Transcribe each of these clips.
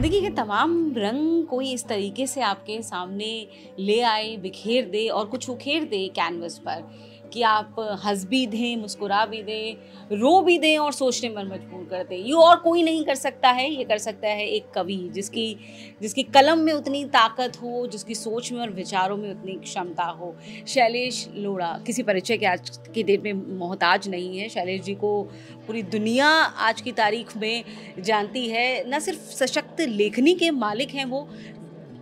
ज़िंदगी के तमाम रंग कोई इस तरीके से आपके सामने ले आए, बिखेर दे और कुछ उखेर दे कैनवस पर कि आप हँस भी दें, मुस्कुरा भी दें, रो भी दें और सोचने पर मजबूर कर दें। ये और कोई नहीं कर सकता है, ये कर सकता है एक कवि जिसकी जिसकी कलम में उतनी ताकत हो, जिसकी सोच में और विचारों में उतनी क्षमता हो। शैलेश लोढ़ा किसी परिचय के आज की डेट में मोहताज नहीं है। शैलेश जी को पूरी दुनिया आज की तारीख में जानती है। न सिर्फ सशक्त लेखनी के मालिक हैं वो,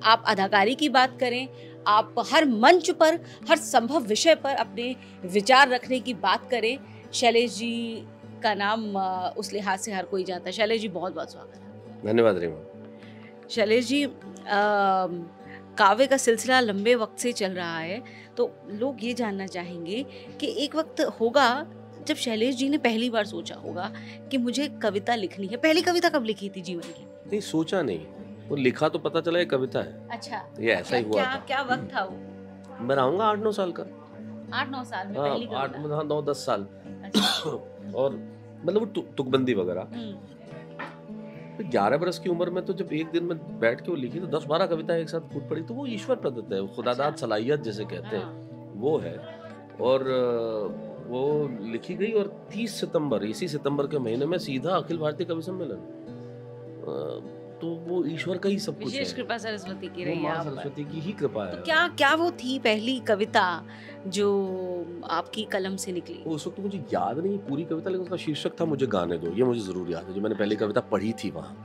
आप अदाकारी की बात करें, आप हर मंच पर, हर संभव विषय पर अपने विचार रखने की बात करें, शैलेश जी का नाम उस लिहाज से हर कोई जानता है। शैलेश जी बहुत-बहुत स्वागत है। धन्यवाद रीमा। शैलेश जी, काव्य का सिलसिला लंबे वक्त से चल रहा है, तो लोग ये जानना चाहेंगे कि एक वक्त होगा जब शैलेश जी ने पहली बार सोचा होगा कि मुझे कविता लिखनी है। पहली कविता कब लिखी थी जीवन की? नहीं, सोचा नहीं, वो लिखा तो पता चला ये कविता है। अच्छा, ये ऐसा ही हुआ था। क्या वक्त था वो? मैं रहूंगा 8-9 साल का। 8-9 साल में हाँ, पहली कविता? 9-10 साल। अच्छा। और मतलब वो तुकबंदी वगैरह। 11 बरस की उम्र में तो जब एक दिन में बैठ के वो लिखी तो 10-12 कविताएं एक साथ फूट पड़ी, तो वो ईश्वर प्रदत्त है, वो खुदादाद अच्छा। सलाहियत जिसे कहते हाँ। हैं वो है। और वो लिखी गई और 30 सितंबर, इसी सितंबर के महीने में सीधा अखिल भारतीय कवि सम्मेलन। तो वो ईश्वर का ही सब कुछ है। विशेष कृपा सरस्वती की वो रही है माँ आप पर। सरस्वती की ही कृपा है। तो क्या वो थी पहली कविता जो आपकी कलम से निकली? उस वक्त मुझे याद नहीं पूरी कविता, लेकिन उसका शीर्षक था मुझे गाने दो। ये मुझे जरूर याद है, जो मैंने पहली कविता पढ़ी थी वहाँ,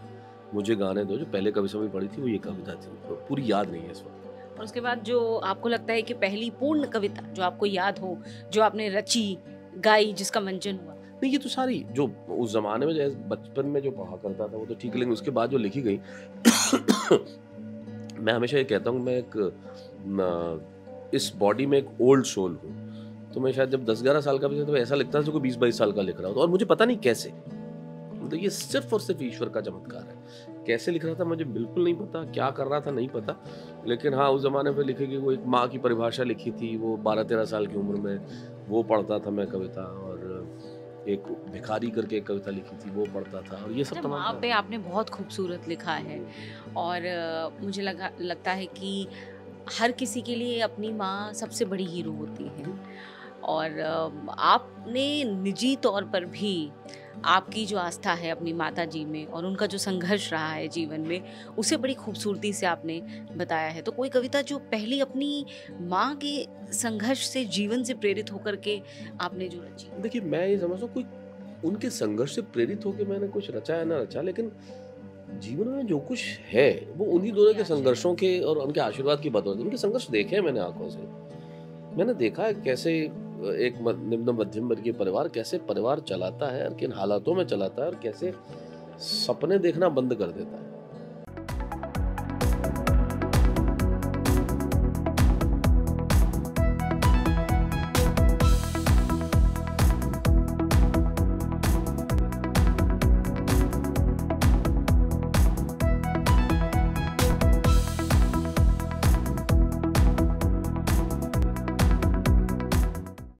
मुझे गाने दो, जो पहले कविता में पढ़ी थी वो ये कविता थी। तो पूरी याद नहीं है इस वक्त। और उसके बाद जो आपको लगता है कि पहली पूर्ण कविता जो आपको याद हो, जो आपने रची, गाई, जिसका मंचन हुआ? नहीं, ये तो सारी जो उस जमाने में जैसे बचपन में जो पढ़ा करता था वो तो ठीक है, लेकिन उसके बाद जो लिखी गई मैं हमेशा ये कहता हूँ मैं इस बॉडी में एक ओल्ड सोल हूँ। तो मैं शायद जब 10-11 साल का भी था तो ऐसा लगता था कोई 20-22 साल का लिख रहा होता, और मुझे पता नहीं कैसे। मतलब ये सिर्फ और सिर्फ ईश्वर का चमत्कार है। कैसे लिख रहा था मुझे बिल्कुल नहीं पता, क्या कर रहा था नहीं पता, लेकिन हाँ, उस जमाने पे लिखी गई वो एक माँ की परिभाषा लिखी थी, वो 12-13 साल की उम्र में वो पढ़ता था मैं कविता। और एक भिखारी करके एक कविता लिखी थी वो पढ़ता था, और ये सब तमाम। माँ पे आपने बहुत खूबसूरत लिखा है, और मुझे लगता है कि हर किसी के लिए अपनी माँ सबसे बड़ी हीरो होती है। और आपने निजी तौर पर भी आपकी जो आस्था है अपनी माता जी में और उनका जो संघर्ष रहा है जीवन में, उसे बड़ी खूबसूरती से आपने बताया है। तो कोई कविता जो पहली अपनी माँ के संघर्ष से, जीवन से प्रेरित होकर के आपने जो रची? देखिए, मैं ये समझता हूँ कोई उनके संघर्ष से प्रेरित होकर मैंने कुछ रचा है ना रचा, लेकिन जीवन में जो कुछ है वो उन्हीं दोनों के संघर्षों के और उनके आशीर्वाद की बदौलत। उनके संघर्ष देखे हैं मैंने आंखों से। मैंने देखा है कैसे एक निम्न मध्यम वर्गीय परिवार कैसे परिवार चलाता है और किन हालातों में चलाता है, और कैसे सपने देखना बंद कर देता है।